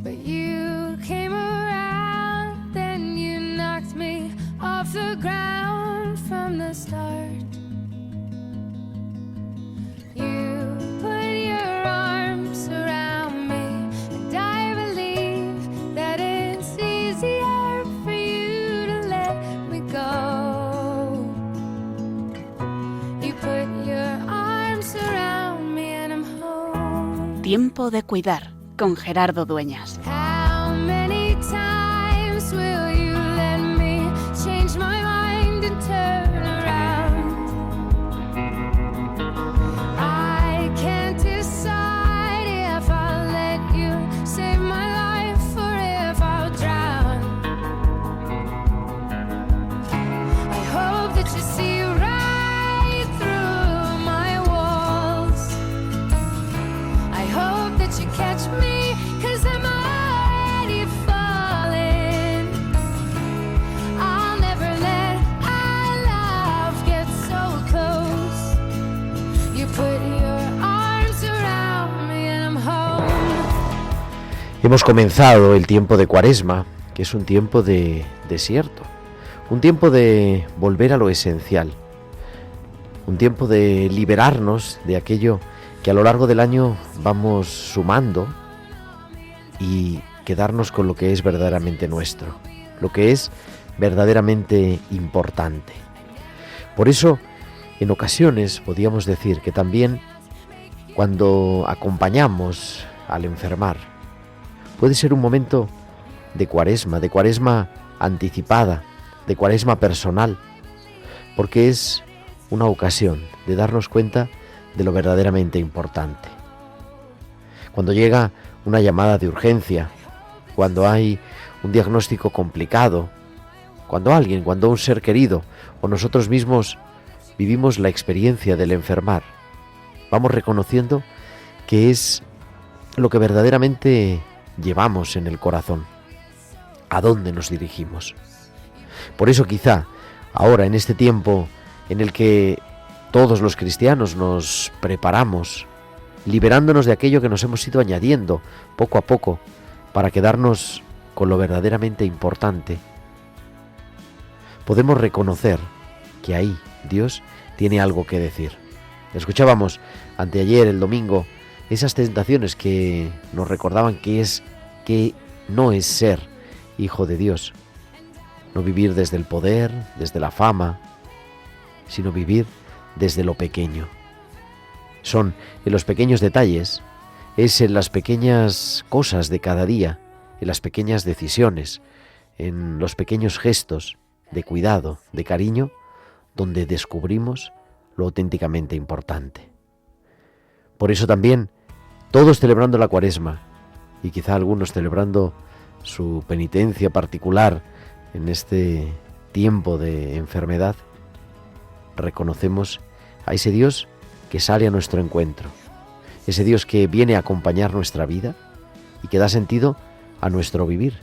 But you came around, then you knocked me off the ground from the start. You put your arms around me, and I believe that it's easier for you to let me go. You put your arms around me and I'm home. Tiempo de cuidar, con Gerardo Dueñas. How many times will you let me change my mind and turn around? I can't decide if I'll let you save my life or if I'll drown. I hope that you see right through my walls. I hope that you catch me, 'cause I'm already falling. I'll never let our love get so close. You put your arms around me and I'm home. Hemos comenzado el tiempo de Cuaresma, que es un tiempo de desierto, un tiempo de volver a lo esencial, un tiempo de liberarnos de aquello que a lo largo del año vamos sumando y quedarnos con lo que es verdaderamente nuestro, lo que es verdaderamente importante. Por eso, en ocasiones podríamos decir que también cuando acompañamos al enfermar, puede ser un momento de Cuaresma anticipada, de Cuaresma personal, porque es una ocasión de darnos cuenta de lo verdaderamente importante. Cuando llega una llamada de urgencia, cuando hay un diagnóstico complicado, cuando un ser querido o nosotros mismos vivimos la experiencia del enfermar, vamos reconociendo que es lo que verdaderamente llevamos en el corazón, a dónde nos dirigimos. Por eso quizá ahora, en este tiempo en el que todos los cristianos nos preparamos, liberándonos de aquello que nos hemos ido añadiendo poco a poco para quedarnos con lo verdaderamente importante, podemos reconocer que ahí Dios tiene algo que decir. Escuchábamos anteayer, el domingo, esas tentaciones que nos recordaban que no es ser hijo de Dios, no vivir desde el poder, desde la fama, sino vivir desde lo pequeño. Son en los pequeños detalles, es en las pequeñas cosas de cada día, en las pequeñas decisiones, en los pequeños gestos de cuidado, de cariño, donde descubrimos lo auténticamente importante. Por eso también, todos celebrando la Cuaresma, y quizá algunos celebrando su penitencia particular en este tiempo de enfermedad, reconocemos a ese Dios que sale a nuestro encuentro, ese Dios que viene a acompañar nuestra vida y que da sentido a nuestro vivir,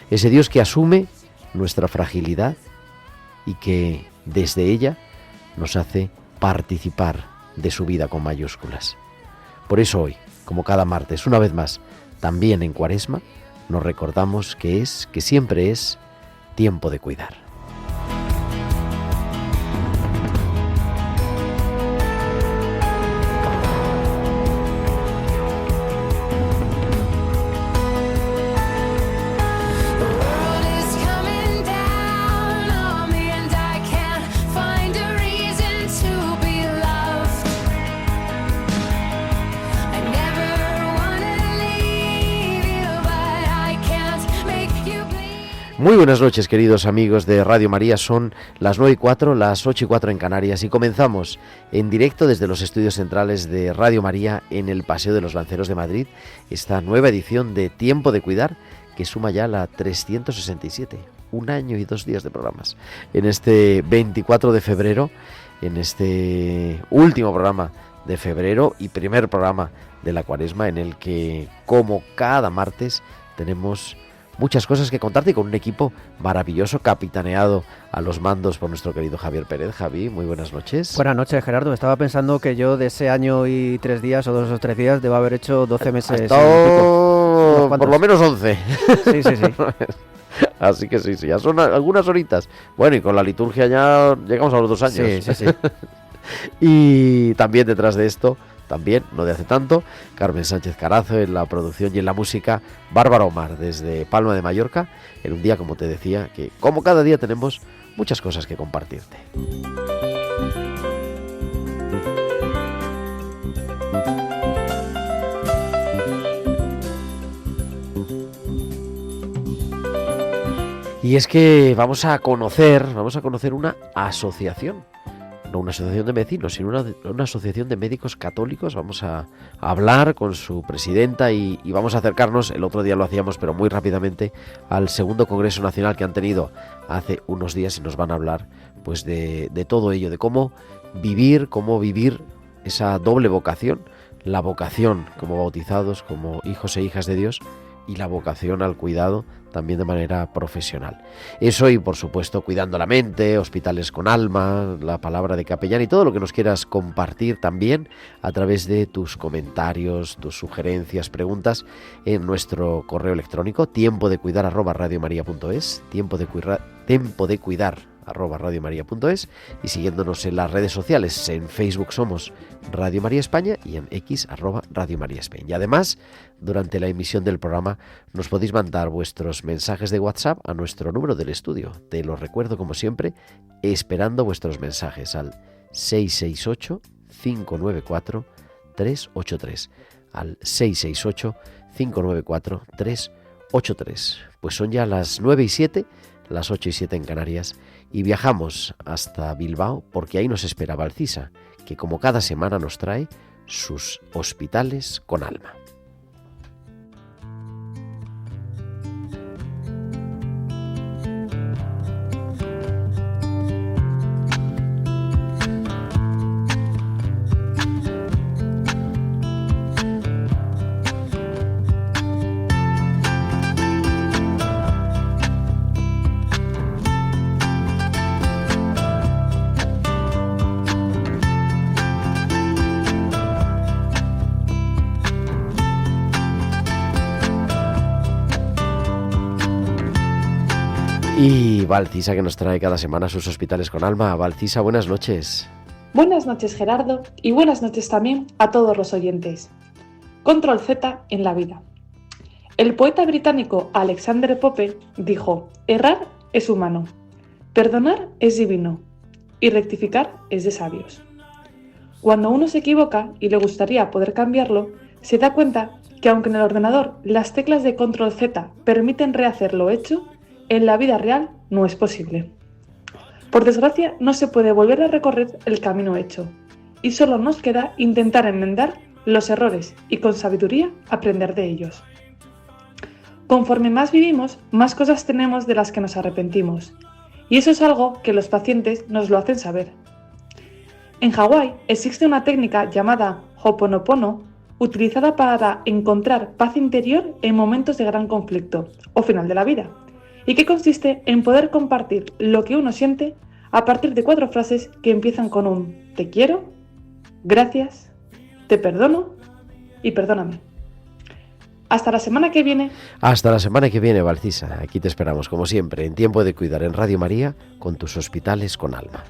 ese Dios que asume nuestra fragilidad y que desde ella nos hace participar de su vida con mayúsculas. Por eso hoy, como cada martes, una vez más, también en Cuaresma, nos recordamos que siempre es tiempo de cuidar. Muy buenas noches, queridos amigos de Radio María. Son las 9:04, las 8:04 en Canarias y comenzamos en directo desde los estudios centrales de Radio María en el Paseo de los Lanceros de Madrid esta nueva edición de Tiempo de Cuidar, que suma ya la 367, 1 año y 2 días de programas. En este 24 de febrero, en este último programa de febrero y primer programa de la Cuaresma, en el que, como cada martes, tenemos muchas cosas que contarte, con un equipo maravilloso capitaneado a los mandos por nuestro querido Javier Pérez. Javi, muy buenas noches. Buenas noches, Gerardo. Estaba pensando que yo de ese año y 3 días o 2 o 3 días debo haber hecho 12 meses. menos, cuantos. por lo menos 11. Sí, sí, sí. Así que sí, ya son algunas horitas. Bueno, y con la liturgia ya llegamos a los 2 años. Sí, sí, sí. Y también detrás de esto, también, no de hace tanto, Carmen Sánchez Carazo en la producción y en la música, Bárbara Omar desde Palma de Mallorca, en un día, como te decía, que como cada día tenemos muchas cosas que compartirte. Y es que vamos a conocer una asociación, no una asociación de vecinos, sino una asociación de médicos católicos. Vamos a hablar con su presidenta y vamos a acercarnos, el otro día lo hacíamos, pero muy rápidamente, al segundo Congreso Nacional que han tenido hace unos días y nos van a hablar pues de todo ello, de cómo vivir esa doble vocación, la vocación como bautizados, como hijos e hijas de Dios, y la vocación al cuidado también de manera profesional. Eso y por supuesto cuidando la mente, hospitales con alma, la palabra de capellán y todo lo que nos quieras compartir también a través de tus comentarios, tus sugerencias, preguntas en nuestro correo electrónico tiempodecuidar@radiomaria.es, tiempodecuidar@radiomaria.es, y siguiéndonos en las redes sociales. En Facebook somos Radio María España y en X @Radio María España. Y además, durante la emisión del programa nos podéis mandar vuestros mensajes de WhatsApp a nuestro número del estudio. Te lo recuerdo como siempre, esperando vuestros mensajes al 668-594-383. Al 668-594-383. Pues son ya las 9:07, las 8:07 en Canarias, y viajamos hasta Bilbao porque ahí nos espera Valcisa, que como cada semana nos trae sus hospitales con alma. Y Valcisa, que nos trae cada semana sus hospitales con alma. Valcisa, buenas noches. Buenas noches, Gerardo, y buenas noches también a todos los oyentes. Control Z en la vida. El poeta británico Alexander Pope dijo: errar es humano, perdonar es divino y rectificar es de sabios. Cuando uno se equivoca y le gustaría poder cambiarlo, se da cuenta que aunque en el ordenador las teclas de Control Z permiten rehacer lo hecho, en la vida real no es posible. Por desgracia, no se puede volver a recorrer el camino hecho, y solo nos queda intentar enmendar los errores y con sabiduría aprender de ellos. Conforme más vivimos, más cosas tenemos de las que nos arrepentimos, y eso es algo que los pacientes nos lo hacen saber. En Hawái existe una técnica llamada Ho'oponopono, utilizada para encontrar paz interior en momentos de gran conflicto o final de la vida, y que consiste en poder compartir lo que uno siente a partir de 4 frases que empiezan con un te quiero, gracias, te perdono y perdóname. Hasta la semana que viene. Hasta la semana que viene, Valcisa. Aquí te esperamos, como siempre, en Tiempo de Cuidar en Radio María, con tus hospitales con alma.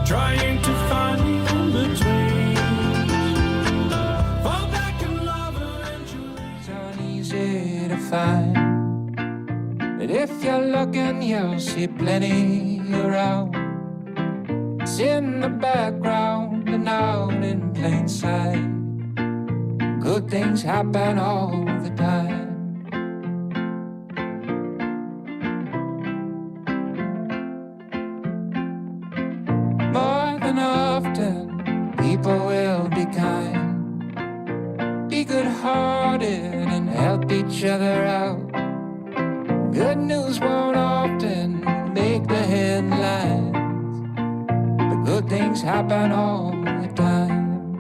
Trying to find the in-between. Fall back in love eventually. It's uneasy to find, but if you're looking, you'll see plenty around. It's in the background and out in plain sight. Good things happen all the time. People will be kind, be good-hearted and help each other out. Good news won't often make the headlines, but good things happen all the time.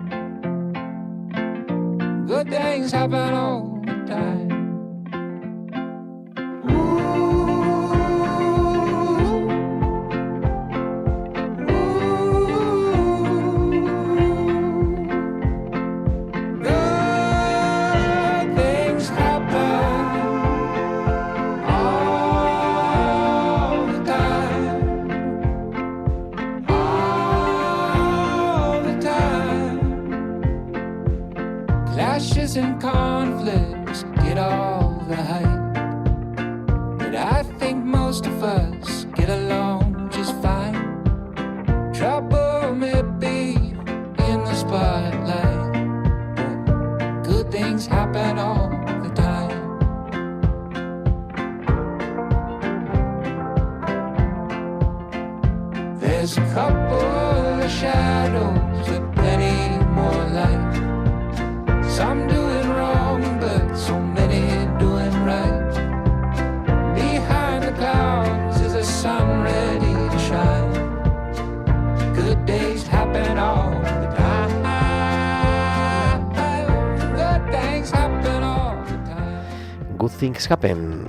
Good things happen all the time. of us get along just fine. Trouble may be in the spotlight, but good things happen all the time. There's a couple of shadows, but plenty more light. Some doing wrong, but so many doing right. Behind the clouds is a sun ready to shine. Good days happen all the time. Good things happen all the time. Good Things Happen.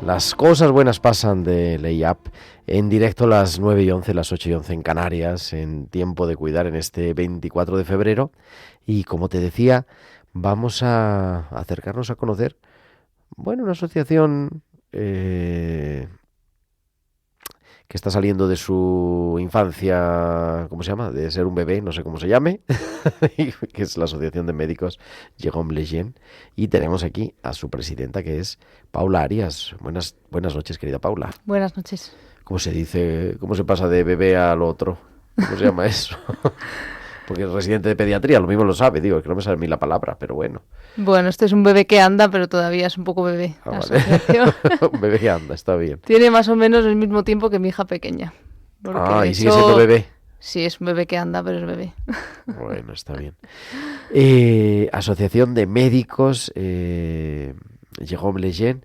Las cosas buenas pasan de Lay-Up. En directo las 9:11, las 8:11 en Canarias, en Tiempo de Cuidar en este 24 de febrero. Y como te decía, vamos a acercarnos a conocer, bueno, una asociación que está saliendo de su infancia, ¿cómo se llama? De ser un bebé, no sé cómo se llame, que es la Asociación de Médicos Jérôme Lejeune. Y tenemos aquí a su presidenta, que es Paula Arias. Buenas noches, querida Paula. Buenas noches. ¿Cómo se dice? ¿Cómo se pasa de bebé al otro? ¿Cómo se llama eso? Porque el residente de pediatría lo mismo lo sabe, digo, es que no me sale a mí la palabra, pero bueno. Bueno, este es un bebé que anda, pero todavía es un poco bebé. Ah, la vale. asociación. Un bebé que anda, está bien. Tiene más o menos el mismo tiempo que mi hija pequeña. Porque Y de sigue hecho, siendo bebé. Sí, es un bebé que anda, pero es bebé. Bueno, está bien. Asociación de Médicos Jérôme Lejeune.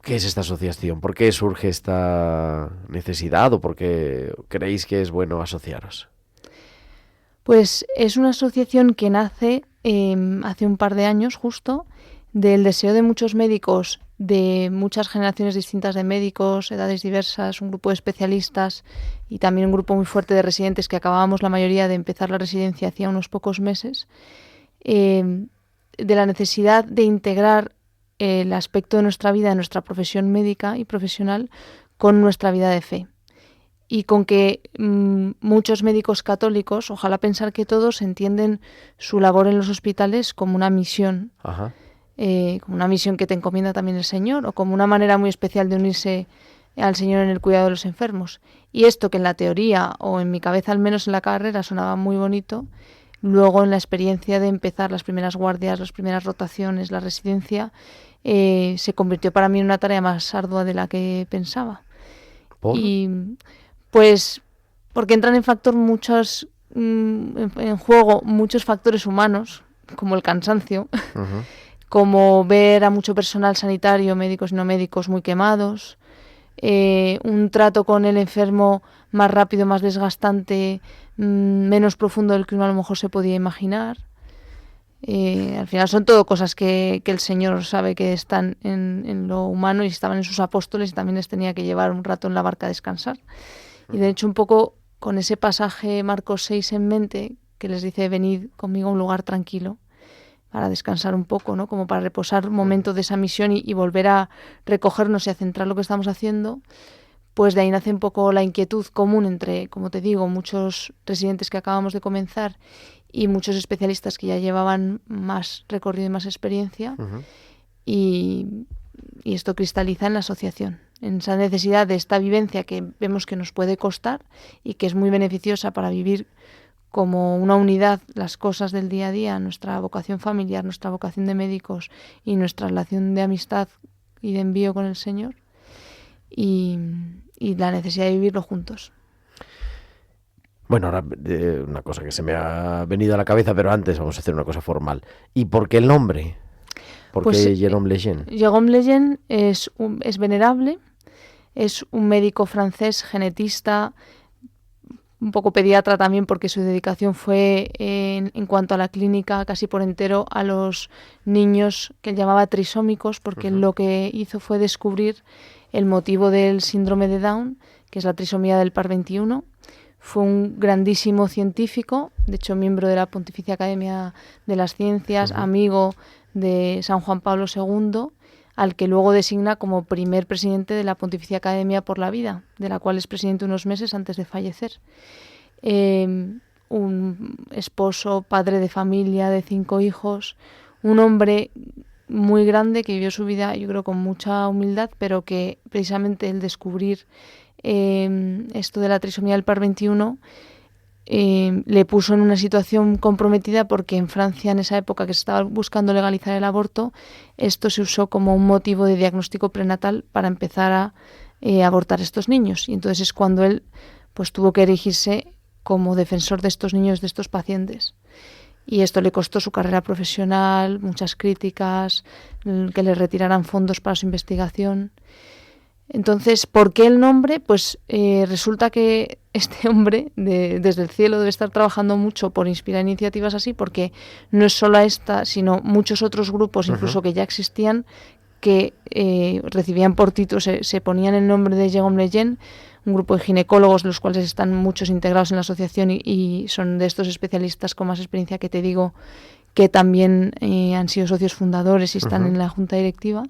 ¿Qué es esta asociación? ¿Por qué surge esta necesidad o por qué creéis que es bueno asociaros? Pues es una asociación que nace hace un par de años justo del deseo de muchos médicos, de muchas generaciones distintas de médicos, edades diversas, un grupo de especialistas y también un grupo muy fuerte de residentes que acabábamos la mayoría de empezar la residencia hacía unos pocos meses, de la necesidad de integrar el aspecto de nuestra vida, de nuestra profesión médica y profesional, con nuestra vida de fe. Y con que muchos médicos católicos, ojalá pensar que todos, entienden su labor en los hospitales como una misión, Ajá. como una misión que te encomienda también el Señor, o como una manera muy especial de unirse al Señor en el cuidado de los enfermos. Y esto que en la teoría, o en mi cabeza al menos en la carrera, sonaba muy bonito, luego en la experiencia de empezar las primeras guardias, las primeras rotaciones, la residencia, se convirtió para mí en una tarea más ardua de la que pensaba. ¿Por? Y pues porque entran en juego muchos factores humanos, como el cansancio, Uh-huh. como ver a mucho personal sanitario, médicos y no médicos, muy quemados, un trato con el enfermo más rápido, más desgastante, menos profundo del que uno a lo mejor se podía imaginar. Al final son todo cosas que el Señor sabe que están en lo humano y estaban en sus apóstoles y también les tenía que llevar un rato en la barca a descansar. Y de hecho un poco con ese pasaje Marcos 6 en mente, que les dice venid conmigo a un lugar tranquilo para descansar un poco, ¿no? Como para reposar un momento de esa misión y volver a recogernos y a centrar lo que estamos haciendo, pues de ahí nace un poco la inquietud común entre, como te digo, muchos residentes que acabamos de comenzar y muchos especialistas que ya llevaban más recorrido y más experiencia. Uh-huh. Y esto cristaliza en la asociación, en esa necesidad de esta vivencia que vemos que nos puede costar y que es muy beneficiosa para vivir como una unidad las cosas del día a día, nuestra vocación familiar, nuestra vocación de médicos y nuestra relación de amistad y de envío con el Señor, y la necesidad de vivirlo juntos. Bueno, ahora una cosa que se me ha venido a la cabeza, pero antes vamos a hacer una cosa formal. ¿Y por qué el nombre? ¿Por qué Jérôme Lejeune? Jérôme Lejeune es venerable, es un médico francés, genetista, un poco pediatra también, porque su dedicación fue en cuanto a la clínica casi por entero a los niños que él llamaba trisómicos, porque Uh-huh. lo que hizo fue descubrir el motivo del síndrome de Down, que es la trisomía del par 21. Fue un grandísimo científico, de hecho miembro de la Pontificia Academia de las Ciencias, Uh-huh. amigo de San Juan Pablo II, al que luego designa como primer presidente de la Pontificia Academia por la Vida, de la cual es presidente unos meses antes de fallecer. Un esposo, padre de familia, de 5 hijos, un hombre muy grande, que vivió su vida, yo creo, con mucha humildad, pero que precisamente el descubrir esto de la trisomía del par 21 le puso en una situación comprometida, porque en Francia, en esa época que se estaba buscando legalizar el aborto, esto se usó como un motivo de diagnóstico prenatal para empezar a abortar estos niños. Y entonces es cuando él pues tuvo que erigirse como defensor de estos niños, de estos pacientes. Y esto le costó su carrera profesional, muchas críticas, que le retiraran fondos para su investigación. Entonces, ¿por qué el nombre? Pues resulta que este hombre desde el cielo debe estar trabajando mucho por inspirar iniciativas así, porque no es solo esta, sino muchos otros grupos, incluso que ya existían, que recibían por título, se ponían el nombre de Jérôme Lejeune, un grupo de ginecólogos, de los cuales están muchos integrados en la asociación y son de estos especialistas con más experiencia que te digo, que también han sido socios fundadores y están en la junta directiva.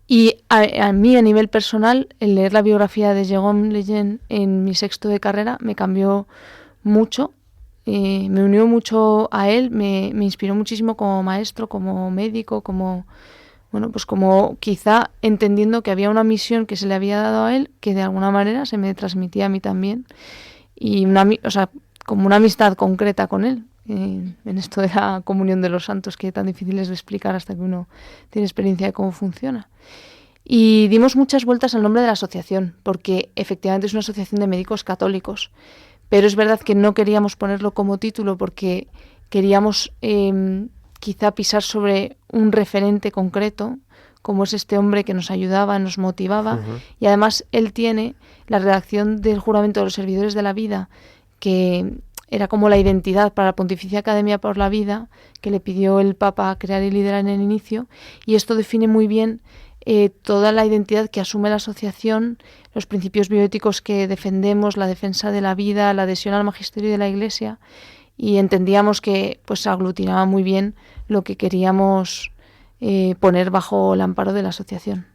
Y a mí, a nivel personal, el leer la biografía de Jérôme Lejeune en mi sexto de carrera me cambió mucho, me unió mucho a él, me inspiró muchísimo como maestro, como médico, como quizá entendiendo que había una misión que se le había dado a él, que de alguna manera se me transmitía a mí también, y como una amistad concreta con él, en esto de la comunión de los santos, que tan difícil es de explicar hasta que uno tiene experiencia de cómo funciona. Y dimos muchas vueltas al nombre de la asociación, porque efectivamente es una asociación de médicos católicos, pero es verdad que no queríamos ponerlo como título porque queríamos quizá pisar sobre un referente concreto, como es este hombre que nos ayudaba, nos motivaba, y además él tiene la redacción del juramento de los servidores de la vida, que era como la identidad para la Pontificia Academia por la Vida, que le pidió el Papa crear y liderar en el inicio, y esto define muy bien toda la identidad que asume la asociación, los principios bioéticos que defendemos, la defensa de la vida, la adhesión al magisterio de la Iglesia, y entendíamos que pues aglutinaba muy bien lo que queríamos poner bajo el amparo de la asociación.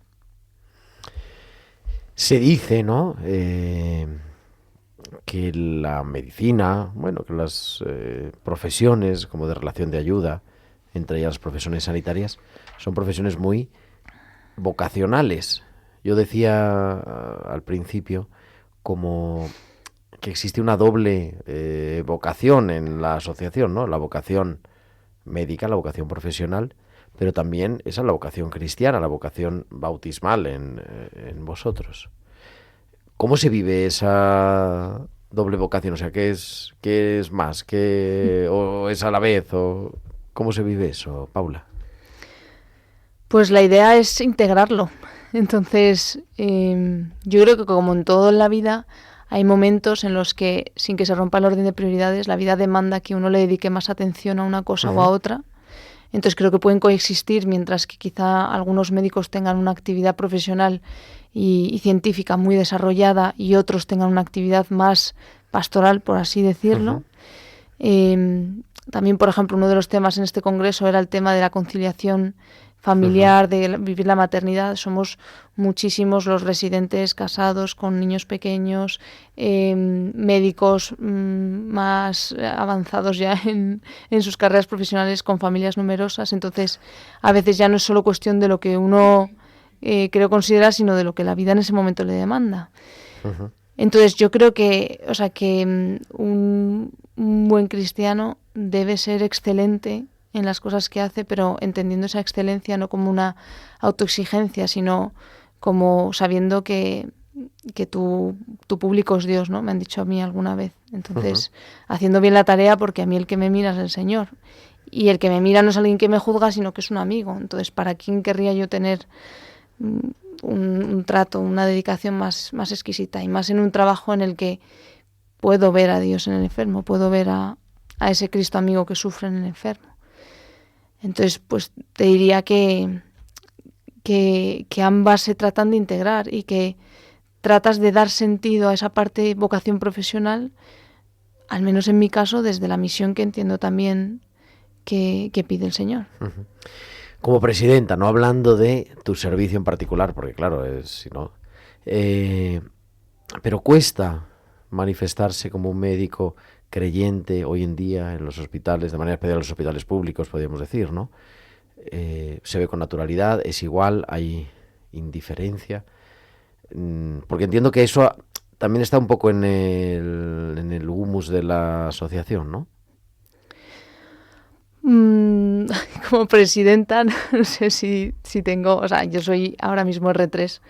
Se dice, ¿no?, que la medicina, que las profesiones como de relación de ayuda, entre ellas las profesiones sanitarias, son profesiones muy vocacionales. Yo decía al principio como que existe una doble vocación en la asociación, ¿no? La vocación médica, la vocación profesional, pero también esa es la vocación cristiana, la vocación bautismal en vosotros. ¿Cómo se vive esa doble vocación? O sea, ¿qué es más? ¿O es a la vez? ¿O cómo se vive eso, Paula? Pues la idea es integrarlo. Entonces, yo creo que como en todo en la vida, hay momentos en los que, sin que se rompa el orden de prioridades, la vida demanda que uno le dedique más atención a una cosa o a otra. Entonces creo que pueden coexistir, mientras que quizá algunos médicos tengan una actividad profesional y científica muy desarrollada y otros tengan una actividad más pastoral, por así decirlo. También, por ejemplo, uno de los temas en este congreso era el tema de la conciliación familiar, de vivir la maternidad. Somos muchísimos los residentes casados con niños pequeños, médicos más avanzados ya en sus carreras profesionales, con familias numerosas. Entonces, a veces ya no es solo cuestión de lo que uno creo considerar, sino de lo que la vida en ese momento le demanda. Entonces, yo creo que, un buen cristiano debe ser excelente en las cosas que hace, pero entendiendo esa excelencia no como una autoexigencia, sino como sabiendo que tu público es Dios, ¿no? Me han dicho a mí alguna vez. Entonces, haciendo bien la tarea, porque a mí el que me mira es el Señor. Y el que me mira no es alguien que me juzga, sino que es un amigo. Entonces, ¿para quién querría yo tener un trato, una dedicación más exquisita? Y más en un trabajo en el que puedo ver a Dios en el enfermo, puedo ver a ese Cristo amigo que sufre en el enfermo. Entonces, pues te diría que ambas se tratan de integrar y que tratas de dar sentido a esa parte de vocación profesional, al menos en mi caso, desde la misión que entiendo también que pide el Señor. Como presidenta, no hablando de tu servicio en particular, porque claro, pero cuesta manifestarse como un médico creyente hoy en día en los hospitales, de manera especial en los hospitales públicos, podríamos decir, ¿no? se ve con naturalidad, es igual, hay indiferencia. Porque entiendo que eso también está un poco en el humus de la asociación, ¿no? Como presidenta, no sé si tengo, o sea, yo soy ahora mismo R3,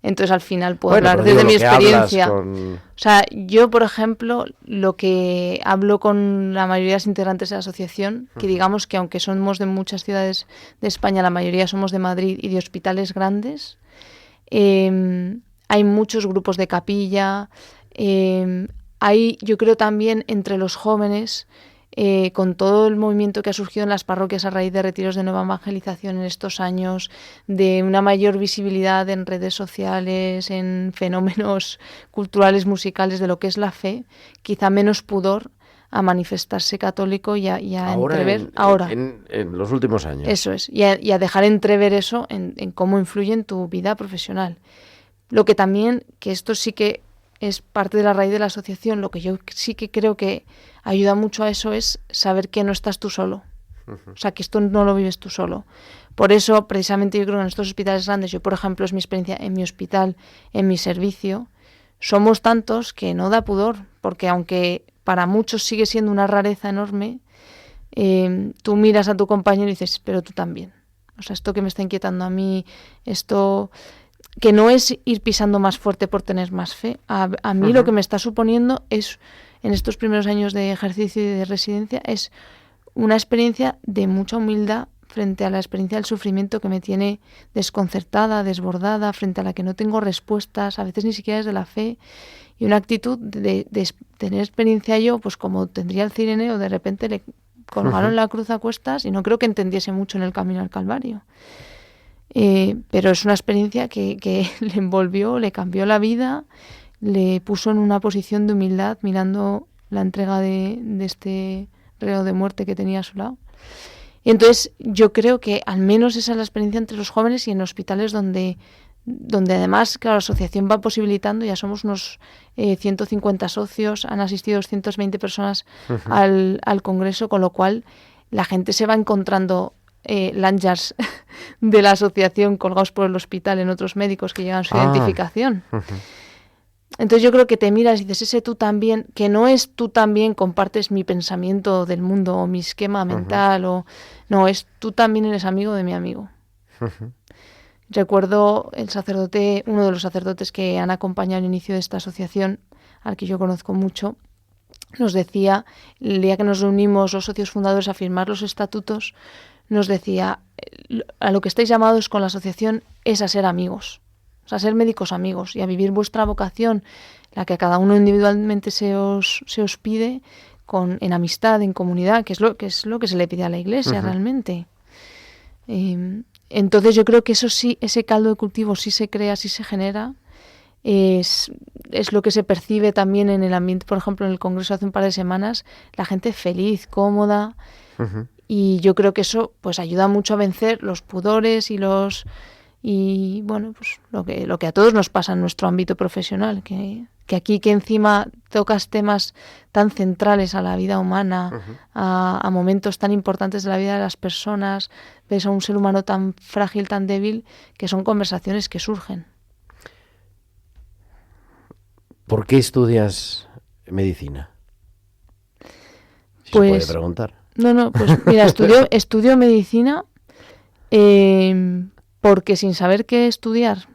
entonces al final puedo hablar desde mi experiencia. O sea, yo, por ejemplo, lo que hablo con la mayoría de los integrantes de la asociación, que digamos que aunque somos de muchas ciudades de España, la mayoría somos de Madrid y de hospitales grandes, hay muchos grupos de capilla, hay, yo creo también entre los jóvenes, con todo el movimiento que ha surgido en las parroquias a raíz de retiros de nueva evangelización en estos años, de una mayor visibilidad en redes sociales, en fenómenos culturales, musicales de lo que es la fe, quizá menos pudor a manifestarse católico y a entrever ahora. En los últimos años. Eso es, y a dejar entrever eso en cómo influye en tu vida profesional. Lo que también, que esto sí que es parte de la raíz de la asociación, lo que yo sí que creo que ayuda mucho a eso es saber que no estás tú solo. O sea, que esto no lo vives tú solo. Por eso, precisamente, yo creo que en estos hospitales grandes, yo, por ejemplo, es mi experiencia en mi hospital, en mi servicio, somos tantos que no da pudor, porque aunque para muchos sigue siendo una rareza enorme, tú miras a tu compañero y dices, pero tú también. O sea, esto que me está inquietando a mí, esto que no es ir pisando más fuerte por tener más fe. A mí lo que me está suponiendo es, en estos primeros años de ejercicio y de residencia, es una experiencia de mucha humildad frente a la experiencia del sufrimiento que me tiene desconcertada, desbordada, frente a la que no tengo respuestas, a veces ni siquiera desde la fe, y una actitud de tener experiencia yo, pues como tendría el Cireneo, de repente le colgaron la cruz a cuestas y no creo que entendiese mucho en el camino al Calvario. Pero es una experiencia que le envolvió, le cambió la vida, le puso en una posición de humildad mirando la entrega de este reo de muerte que tenía a su lado. Y entonces yo creo que al menos esa es la experiencia entre los jóvenes y en hospitales donde además, claro, la asociación va posibilitando, ya somos unos 150 socios, han asistido 220 personas al congreso, con lo cual la gente se va encontrando lanyards de la asociación colgados por el hospital en otros médicos que llevan su identificación. Entonces yo creo que te miras y dices, ese tú también, que no es tú también compartes mi pensamiento del mundo o mi esquema mental, o no, es tú también eres amigo de mi amigo. Recuerdo uno de los sacerdotes que han acompañado el inicio de esta asociación, al que yo conozco mucho, nos decía, el día que nos reunimos los socios fundadores a firmar los estatutos, nos decía, a lo que estáis llamados con la asociación es a ser amigos, o sea, a ser médicos amigos y a vivir vuestra vocación, la que a cada uno individualmente se os pide, en amistad, en comunidad, que es lo que se le pide a la Iglesia realmente. Entonces yo creo que eso sí, ese caldo de cultivo sí se crea, sí se genera. Es lo que se percibe también en el ambiente, por ejemplo, en el congreso hace un par de semanas, la gente feliz, cómoda. Y yo creo que eso pues ayuda mucho a vencer los pudores y bueno, pues lo que a todos nos pasa en nuestro ámbito profesional, que aquí que encima tocas temas tan centrales a la vida humana, a momentos tan importantes de la vida de las personas, ves a un ser humano tan frágil, tan débil, que son conversaciones que surgen. ¿Por qué estudias medicina? Si Pues, se puede preguntar. No, pues mira, estudio medicina porque sin saber qué estudiar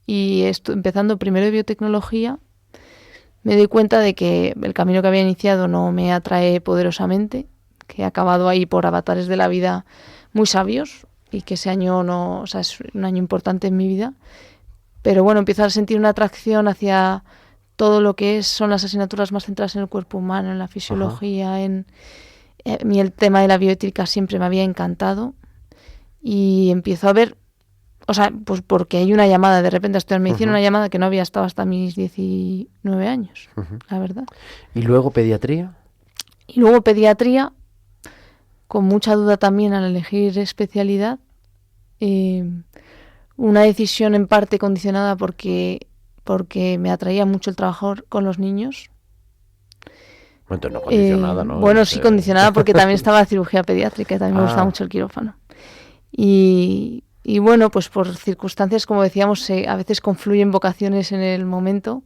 y empezando primero de biotecnología, me doy cuenta de que el camino que había iniciado no me atrae poderosamente, que he acabado ahí por avatares de la vida muy sabios y que ese año es un año importante en mi vida. Pero bueno, empiezo a sentir una atracción hacia todo lo que son las asignaturas más centradas en el cuerpo humano, en la fisiología, a mí el tema de la bioética siempre me había encantado y empiezo a ver, o sea, pues porque hay una llamada, de repente a estudiar medicina, una llamada que no había estado hasta mis 19 años, la verdad. ¿Y luego pediatría? Y luego pediatría, con mucha duda también al elegir especialidad, una decisión en parte condicionada porque me atraía mucho el trabajo con los niños. Bueno, no condicionada, ¿no? Bueno, sí, condicionada porque también estaba la cirugía pediátrica y también me gustaba mucho el quirófano. Y bueno, pues por circunstancias, como decíamos, a veces confluyen vocaciones en el momento.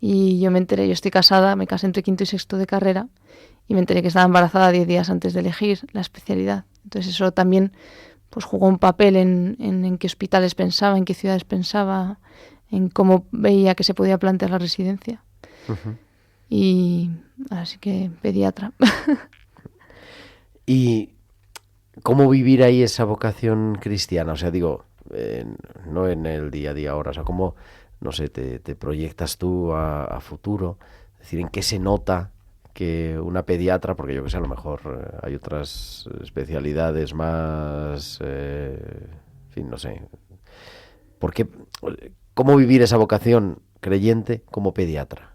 Y yo me enteré, yo estoy casada, me casé entre quinto y sexto de carrera y me enteré que estaba embarazada 10 días antes de elegir la especialidad. Entonces eso también pues jugó un papel en qué hospitales pensaba, en qué ciudades pensaba, en cómo veía que se podía plantear la residencia. Ujú. Y así que pediatra. ¿Y cómo vivir ahí esa vocación cristiana? O sea, digo, no en el día a día ahora, o sea, cómo, no sé, te proyectas tú a futuro, es decir, en qué se nota que una pediatra, porque yo que sé, a lo mejor hay otras especialidades más, en fin, no sé, ¿por qué, cómo vivir esa vocación creyente como pediatra?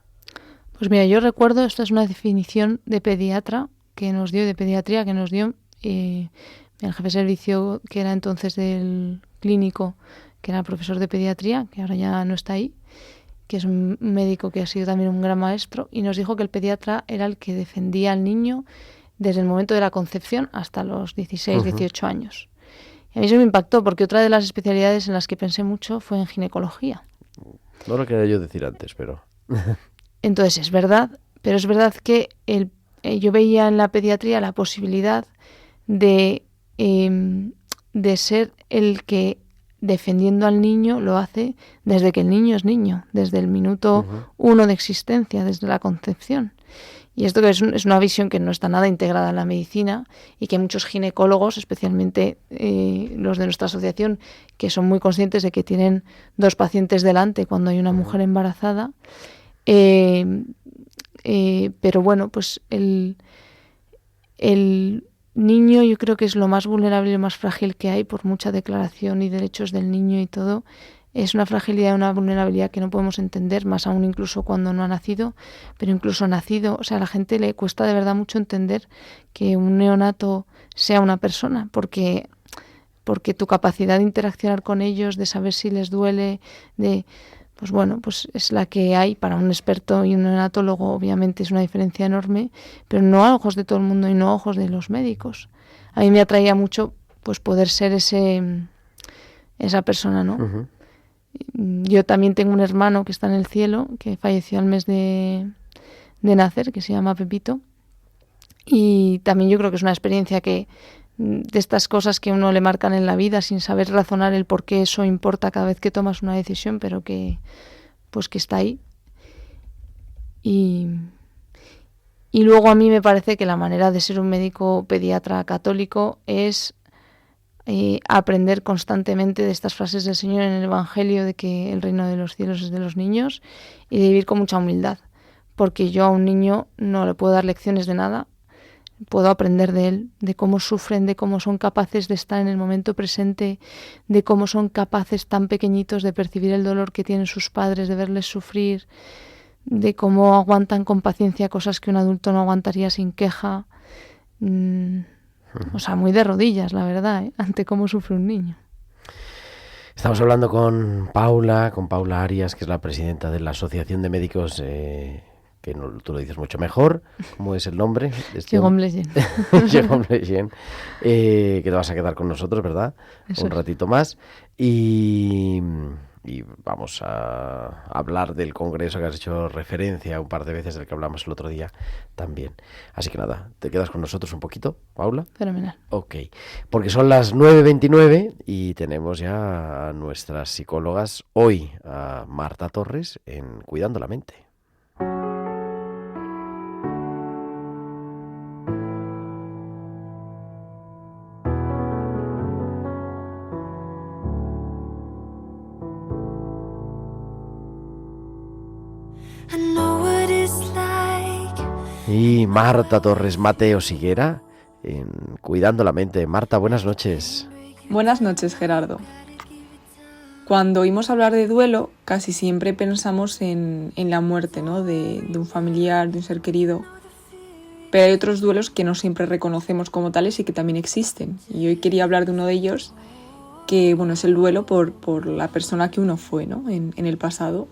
Pues mira, yo recuerdo, esta es una definición de pediatra que nos dio, de pediatría que nos dio el jefe de servicio que era entonces del clínico, que era profesor de pediatría, que ahora ya no está ahí, que es un médico que ha sido también un gran maestro, y nos dijo que el pediatra era el que defendía al niño desde el momento de la concepción hasta los 16, 18 años. Y a mí eso me impactó porque otra de las especialidades en las que pensé mucho fue en ginecología. No lo quería yo decir antes, pero... Entonces es verdad, pero es verdad que yo veía en la pediatría la posibilidad de ser el que defendiendo al niño lo hace desde que el niño es niño, desde el minuto 1 de existencia, desde la concepción. Y esto que es una visión que no está nada integrada en la medicina y que muchos ginecólogos, especialmente los de nuestra asociación, que son muy conscientes de que tienen 2 pacientes delante cuando hay una mujer embarazada, pero bueno, pues el niño yo creo que es lo más vulnerable y lo más frágil que hay por mucha declaración y derechos del niño y todo. Es una fragilidad y una vulnerabilidad que no podemos entender, más aún incluso cuando no ha nacido, pero incluso nacido, o sea, a la gente le cuesta de verdad mucho entender que un neonato sea una persona, porque tu capacidad de interaccionar con ellos, de saber si les duele, pues bueno, pues es la que hay para un experto y un neonatólogo, obviamente es una diferencia enorme, pero no a ojos de todo el mundo y no a ojos de los médicos. A mí me atraía mucho pues poder ser esa persona, ¿no? Uh-huh. Yo también tengo un hermano que está en el cielo, que falleció al mes de nacer, que se llama Pepito, y también yo creo que es una experiencia que de estas cosas que uno le marcan en la vida sin saber razonar el por qué eso importa cada vez que tomas una decisión, pero que pues que está ahí. Y luego a mí me parece que la manera de ser un médico pediatra católico es aprender constantemente de estas frases del Señor en el Evangelio de que el reino de los cielos es de los niños y de vivir con mucha humildad, porque yo a un niño no le puedo dar lecciones de nada, puedo aprender de él, de cómo sufren, de cómo son capaces de estar en el momento presente, de cómo son capaces tan pequeñitos de percibir el dolor que tienen sus padres, de verles sufrir, de cómo aguantan con paciencia cosas que un adulto no aguantaría sin queja. O sea, muy de rodillas, la verdad, ante cómo sufre un niño. Estamos hablando con Paula Arias, que es la presidenta de la Asociación de Médicos, que no, tú lo dices mucho mejor. ¿Cómo es el nombre? Jérôme Lejeune. Jérôme Lejeune, que te vas a quedar con nosotros, ¿verdad? Eso un ratito más. Y vamos a hablar del congreso que has hecho referencia un par de veces, del que hablamos el otro día también. Así que nada, ¿te quedas con nosotros un poquito, Paula? Fenomenal. Ok, porque son las 9:29 y tenemos ya a nuestras psicólogas hoy, a Marta Torres en Cuidando la Mente. Y Marta Torres Mateo Siguera en Cuidando la Mente. Marta, buenas noches. Buenas noches, Gerardo. Cuando oímos hablar de duelo, casi siempre pensamos en la muerte, ¿no? de un familiar, de un ser querido. Pero hay otros duelos que no siempre reconocemos como tales y que también existen. Y hoy quería hablar de uno de ellos, que bueno, es el duelo por la persona que uno fue, ¿no? en el pasado.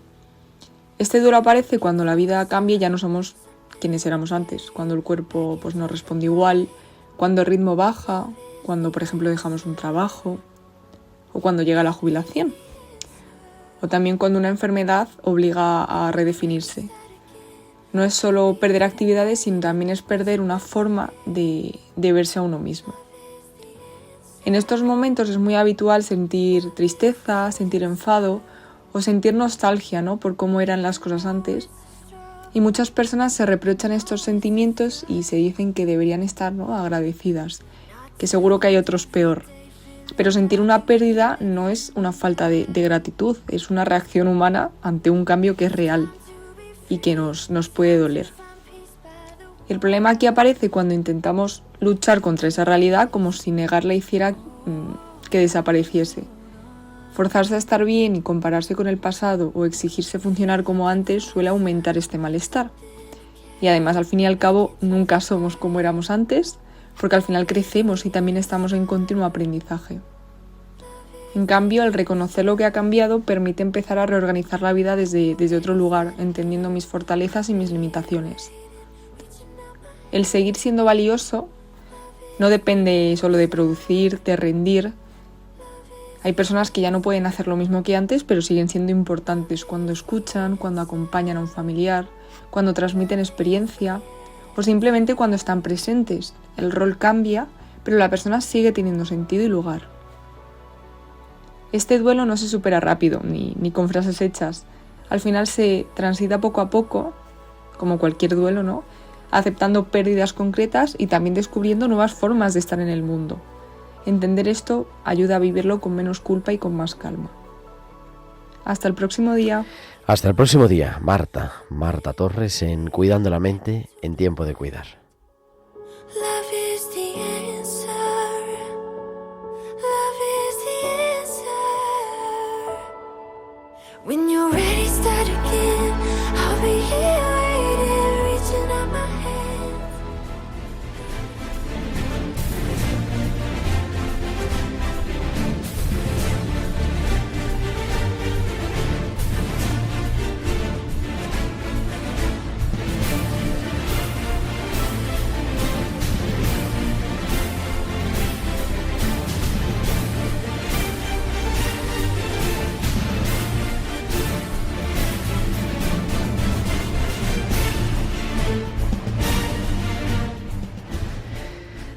Este duelo aparece cuando la vida cambia y ya no somos quienes éramos antes, cuando el cuerpo pues no responde igual, cuando el ritmo baja, cuando, por ejemplo, dejamos un trabajo o cuando llega la jubilación. O también cuando una enfermedad obliga a redefinirse. No es solo perder actividades, sino también es perder una forma de verse a uno mismo. En estos momentos es muy habitual sentir tristeza, sentir enfado o sentir nostalgia, ¿no?, por cómo eran las cosas antes. Y muchas personas se reprochan estos sentimientos y se dicen que deberían estar, ¿no?, agradecidas, que seguro que hay otros peor. Pero sentir una pérdida no es una falta de gratitud, es una reacción humana ante un cambio que es real y que nos puede doler. El problema aquí aparece cuando intentamos luchar contra esa realidad como si negarla hiciera que desapareciese. Forzarse a estar bien y compararse con el pasado o exigirse funcionar como antes suele aumentar este malestar. Y además, al fin y al cabo, nunca somos como éramos antes, porque al final crecemos y también estamos en continuo aprendizaje. En cambio, el reconocer lo que ha cambiado permite empezar a reorganizar la vida desde otro lugar, entendiendo mis fortalezas y mis limitaciones. El seguir siendo valioso no depende solo de producir, de rendir. Hay personas que ya no pueden hacer lo mismo que antes, pero siguen siendo importantes cuando escuchan, cuando acompañan a un familiar, cuando transmiten experiencia o simplemente cuando están presentes. El rol cambia, pero la persona sigue teniendo sentido y lugar. Este duelo no se supera rápido, ni con frases hechas. Al final se transita poco a poco, como cualquier duelo, ¿no?, aceptando pérdidas concretas y también descubriendo nuevas formas de estar en el mundo. Entender esto ayuda a vivirlo con menos culpa y con más calma. Hasta el próximo día. Hasta el próximo día, Marta Torres en Cuidando la Mente en Tiempo de Cuidar. Love is the answer. Love is the answer. When you're ready, start again. I'll be here waiting, reaching out my hand.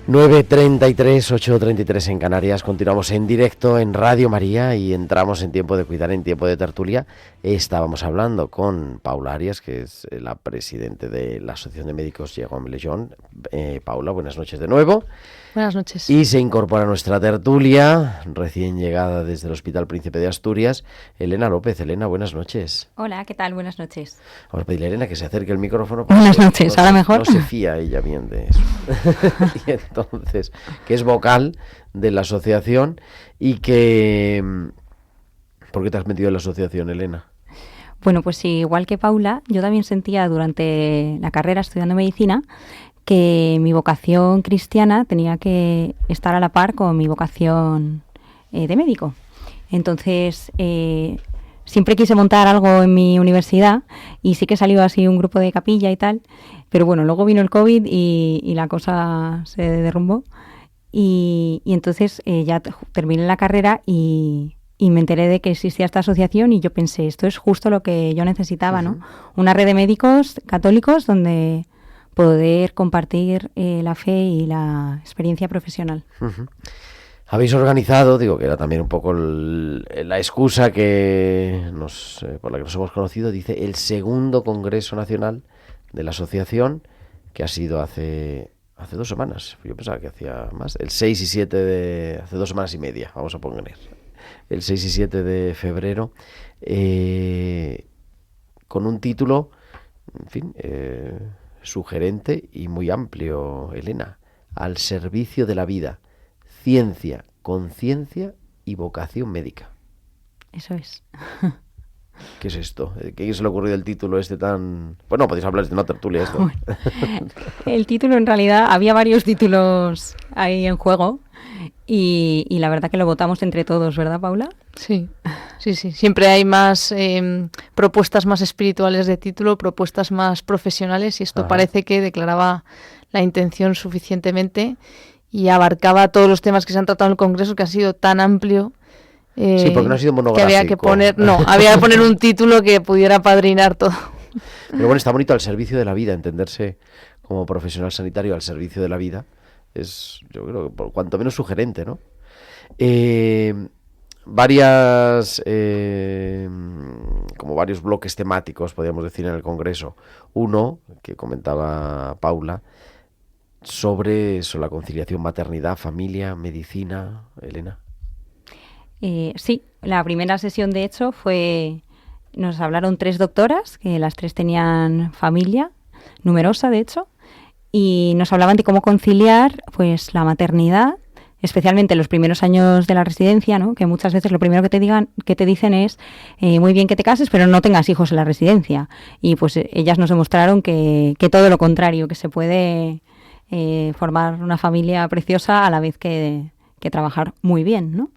...9:33, 8:33 en Canarias. Continuamos en directo en Radio María y entramos en Tiempo de Cuidar, en Tiempo de Tertulia. Estábamos hablando con Paula Arias, que es la presidente de la Asociación de Médicos Jaume Lejeune. Paula, buenas noches de nuevo. Buenas noches. Y se incorpora a nuestra tertulia, recién llegada desde el Hospital Príncipe de Asturias, Elena López. Elena, buenas noches. Hola, ¿qué tal? Buenas noches. Vamos a pedirle a Elena que se acerque el micrófono. Buenas noches, ¿ahora mejor? No se fía ella bien de eso. Y entonces, que es vocal de la asociación y que... ¿Por qué te has metido en la asociación, Elena? Bueno, pues igual que Paula, yo también sentía durante la carrera estudiando medicina que mi vocación cristiana tenía que estar a la par con mi vocación de médico. Entonces, siempre quise montar algo en mi universidad y sí que salió así un grupo de capilla y tal, pero bueno, luego vino el COVID y la cosa se derrumbó y entonces ya terminé la carrera y me enteré de que existía esta asociación y yo pensé, esto es justo lo que yo necesitaba, ¿no? Una red de médicos católicos donde poder compartir la fe y la experiencia profesional. Habéis organizado, digo que era también un poco la excusa que por la que nos hemos conocido, dice el segundo Congreso Nacional de la Asociación, que ha sido hace 2 semanas. Yo pensaba que hacía más. El 6 y 7 de... hace 2 semanas y media, vamos a poner. El 6 y 7 de febrero, con un título, en fin, sugerente y muy amplio, Elena. Al servicio de la vida, ciencia, conciencia y vocación médica. Eso es. ¿Qué es esto? ¿Qué se le ha ocurrido el título este tan...? Bueno, podéis hablar de una tertulia esto. Bueno, el título, en realidad, había varios títulos ahí en juego y la verdad que lo votamos entre todos, ¿verdad, Paula? Sí. Siempre hay más propuestas más espirituales de título, propuestas más profesionales y esto parece que declaraba la intención suficientemente y abarcaba todos los temas que se han tratado en el Congreso, que ha sido tan amplio. Sí, porque no ha sido monográfico. Que había que poner un título que pudiera apadrinar todo. Pero bueno, está bonito, al servicio de la vida, entenderse como profesional sanitario al servicio de la vida. Es, yo creo, que por cuanto menos sugerente, ¿no? Como varios bloques temáticos, podríamos decir, en el Congreso. Uno, que comentaba Paula, sobre la conciliación maternidad, familia, medicina. Elena. Sí, la primera sesión, de hecho, nos hablaron 3 doctoras, que las 3 tenían familia, numerosa, de hecho, y nos hablaban de cómo conciliar pues la maternidad, especialmente en los primeros años de la residencia, ¿no? Que muchas veces lo primero que te dicen es muy bien que te cases, pero no tengas hijos en la residencia. Y pues ellas nos demostraron que todo lo contrario, que se puede formar una familia preciosa a la vez que trabajar muy bien, ¿no?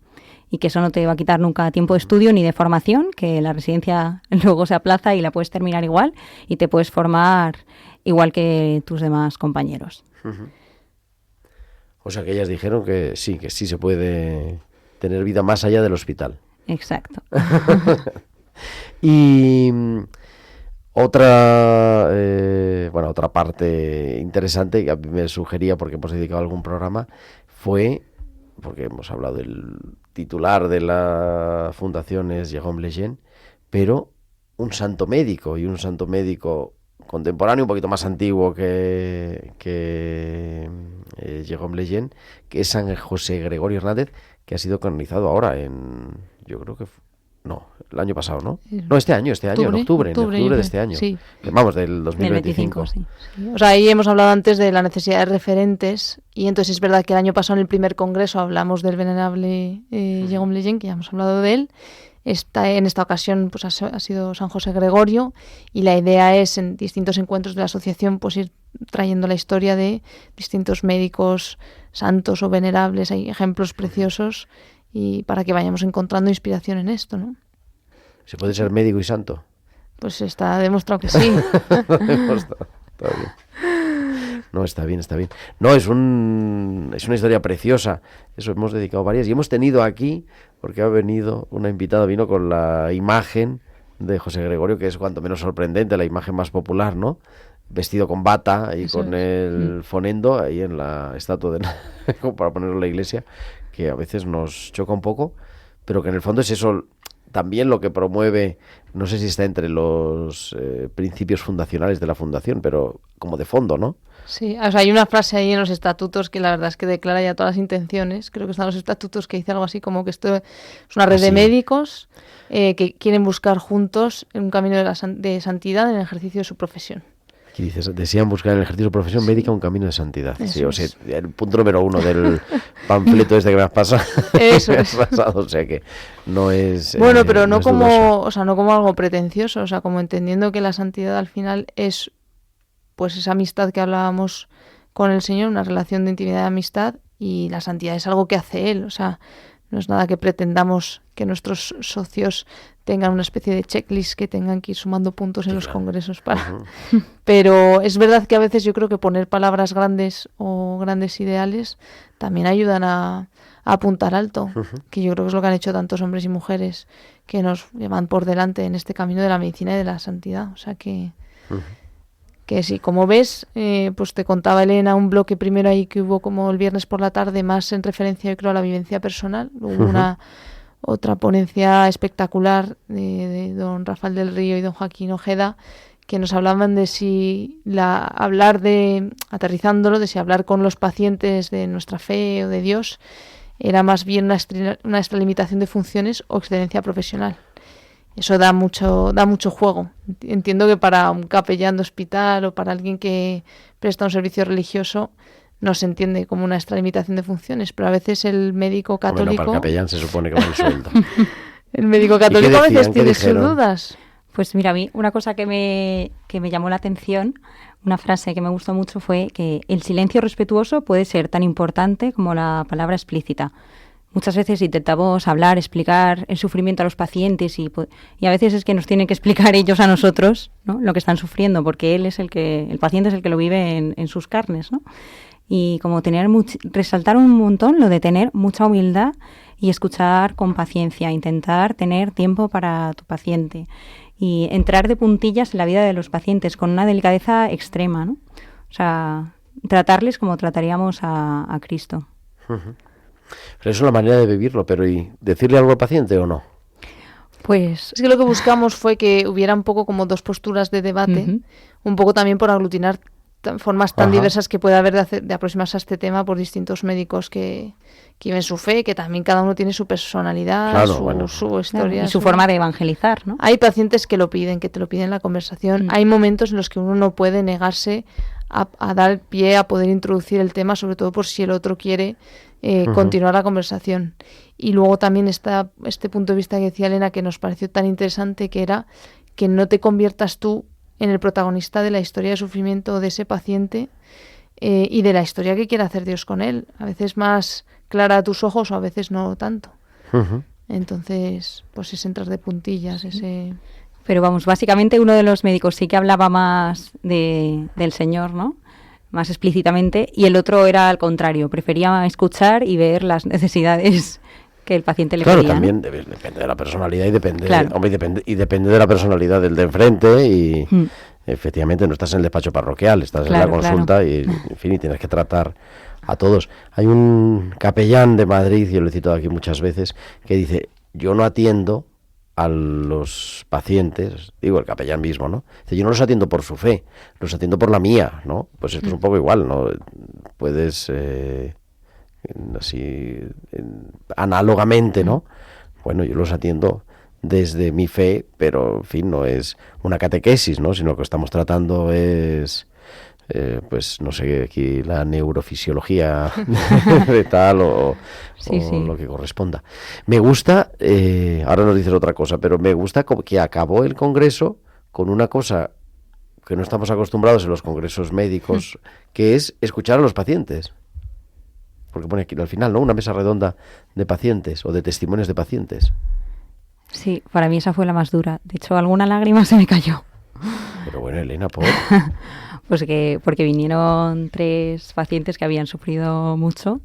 Y que eso no te va a quitar nunca tiempo de estudio ni de formación, que la residencia luego se aplaza y la puedes terminar igual y te puedes formar igual que tus demás compañeros. Uh-huh. O sea que ellas dijeron que sí se puede tener vida más allá del hospital. Exacto. Y otra parte interesante que a mí me sugería, porque hemos dedicado algún programa, fue, porque hemos hablado del titular de la fundación es Jérôme Lejeune, pero un santo médico contemporáneo, un poquito más antiguo que Jérôme Lejeune, que es San José Gregorio Hernández, que ha sido canonizado ahora yo creo que el año pasado, ¿no? No, este año, en octubre de este año. Sí. Vamos, del 2025. Sí. O sea, ahí hemos hablado antes de la necesidad de referentes, y entonces es verdad que el año pasado en el primer congreso hablamos del venerable Jérôme Lejeune, que ya hemos hablado de él. En esta ocasión pues ha sido San José Gregorio, y la idea es en distintos encuentros de la asociación pues ir trayendo la historia de distintos médicos santos o venerables. Hay ejemplos preciosos, y para que vayamos encontrando inspiración en esto, ¿no? ¿Se puede ser médico y santo? Pues está demostrado que sí. Está bien. No, está bien. No, es una historia preciosa. Eso, hemos dedicado varias. Y hemos tenido aquí, porque ha venido una invitada, vino con la imagen de José Gregorio, que es cuanto menos sorprendente, la imagen más popular, ¿no? Vestido con bata y eso con el fonendo ahí en la estatua para ponerlo en la iglesia, que a veces nos choca un poco, pero que en el fondo es eso también lo que promueve, no sé si está entre los principios fundacionales de la fundación, pero como de fondo, ¿no? Sí, o sea, hay una frase ahí en los estatutos que la verdad es que declara ya todas las intenciones. Creo que están los estatutos que dice algo así como que esto es una red de médicos que quieren buscar juntos un camino de santidad en el ejercicio de su profesión. Aquí dices, desean buscar en el ejercicio de profesión médica un camino de santidad. Sí, o sea, el punto número 1 del panfleto este que me has pasado. Eso es. O sea que no es... Bueno, pero no como algo pretencioso, o sea, como entendiendo que la santidad al final es pues esa amistad que hablábamos con el Señor, una relación de intimidad y amistad, y la santidad es algo que hace Él, o sea, no es nada que pretendamos que nuestros socios tengan una especie de checklist que tengan que ir sumando puntos en los congresos para... Uh-huh. Pero es verdad que a veces yo creo que poner palabras grandes o grandes ideales también ayudan a apuntar alto, uh-huh. Que yo creo que es lo que han hecho tantos hombres y mujeres que nos llevan por delante en este camino de la medicina y de la santidad. O sea que... Uh-huh. Que sí, como ves, pues te contaba Elena un bloque primero ahí que hubo como el viernes por la tarde, más en referencia, yo creo, a la vivencia personal. Hubo uh-huh. Otra ponencia espectacular de don Rafael del Río y don Joaquín Ojeda, que nos hablaban de aterrizándolo, de si hablar con los pacientes de nuestra fe o de Dios era más bien una extralimitación de funciones o excelencia profesional. Eso da mucho juego. Entiendo que para un capellán de hospital o para alguien que presta un servicio religioso no se entiende como una extralimitación de funciones, pero a veces el médico católico... Bueno, para el capellán se supone que va el sueldo. El médico católico a veces tiene sus dudas. Pues mira, a mí una cosa que me llamó la atención, una frase que me gustó mucho, fue que el silencio respetuoso puede ser tan importante como la palabra explícita. Muchas veces intentamos hablar, explicar el sufrimiento a los pacientes y a veces es que nos tienen que explicar ellos a nosotros, ¿no?, lo que están sufriendo, porque el paciente es el que lo vive en sus carnes, ¿no? Y como resaltar un montón lo de tener mucha humildad y escuchar con paciencia, intentar tener tiempo para tu paciente y entrar de puntillas en la vida de los pacientes con una delicadeza extrema, ¿no? O sea, tratarles como trataríamos a Cristo. Uh-huh. Pero es una manera de vivirlo, pero ¿y decirle algo al paciente o no? Pues es que lo que buscamos fue que hubiera un poco como dos posturas de debate, un poco también por aglutinar formas tan diversas que puede haber de aproximarse a este tema por distintos médicos que viven su fe, que también cada uno tiene su personalidad, su historia. Y su forma de evangelizar, ¿no? Hay pacientes que lo piden, que te lo piden en la conversación. Hay momentos en los que uno no puede negarse a dar pie a poder introducir el tema, sobre todo por si el otro quiere continuar la conversación. Y luego también está este punto de vista que decía Elena, que nos pareció tan interesante, que era que no te conviertas tú en el protagonista de la historia de sufrimiento de ese paciente y de la historia que quiere hacer Dios con él. A veces más clara a tus ojos o a veces no tanto. Entonces, pues es entrar de puntillas, ese... Pero vamos, básicamente uno de los médicos sí que hablaba más del Señor, ¿no? Más explícitamente, y el otro era al contrario, prefería escuchar y ver las necesidades que el paciente le pedía. Claro, también depende de la personalidad y depende de la personalidad del de enfrente y efectivamente no estás en el despacho parroquial, estás en la consulta y en fin, y tienes que tratar a todos. Hay un capellán de Madrid, yo lo he citado aquí muchas veces, que dice, yo no atiendo a los pacientes, digo el capellán mismo, ¿no? Dice, yo no los atiendo por su fe, los atiendo por la mía, ¿no? Pues esto es un poco igual, ¿no? Puedes análogamente, ¿no? Bueno, yo los atiendo desde mi fe, pero en fin, no es una catequesis, ¿no? Sino que estamos tratando es pues no sé, aquí la neurofisiología de tal o lo que corresponda. Me gusta, ahora nos dices otra cosa, pero me gusta que acabó el congreso con una cosa que no estamos acostumbrados en los congresos médicos, que es escuchar a los pacientes. Porque pone aquí al final, ¿no? Una mesa redonda de pacientes o de testimonios de pacientes. Sí, para mí esa fue la más dura. De hecho, alguna lágrima se me cayó. Pero bueno, Elena, ¿por? Pues porque vinieron 3 pacientes que habían sufrido mucho.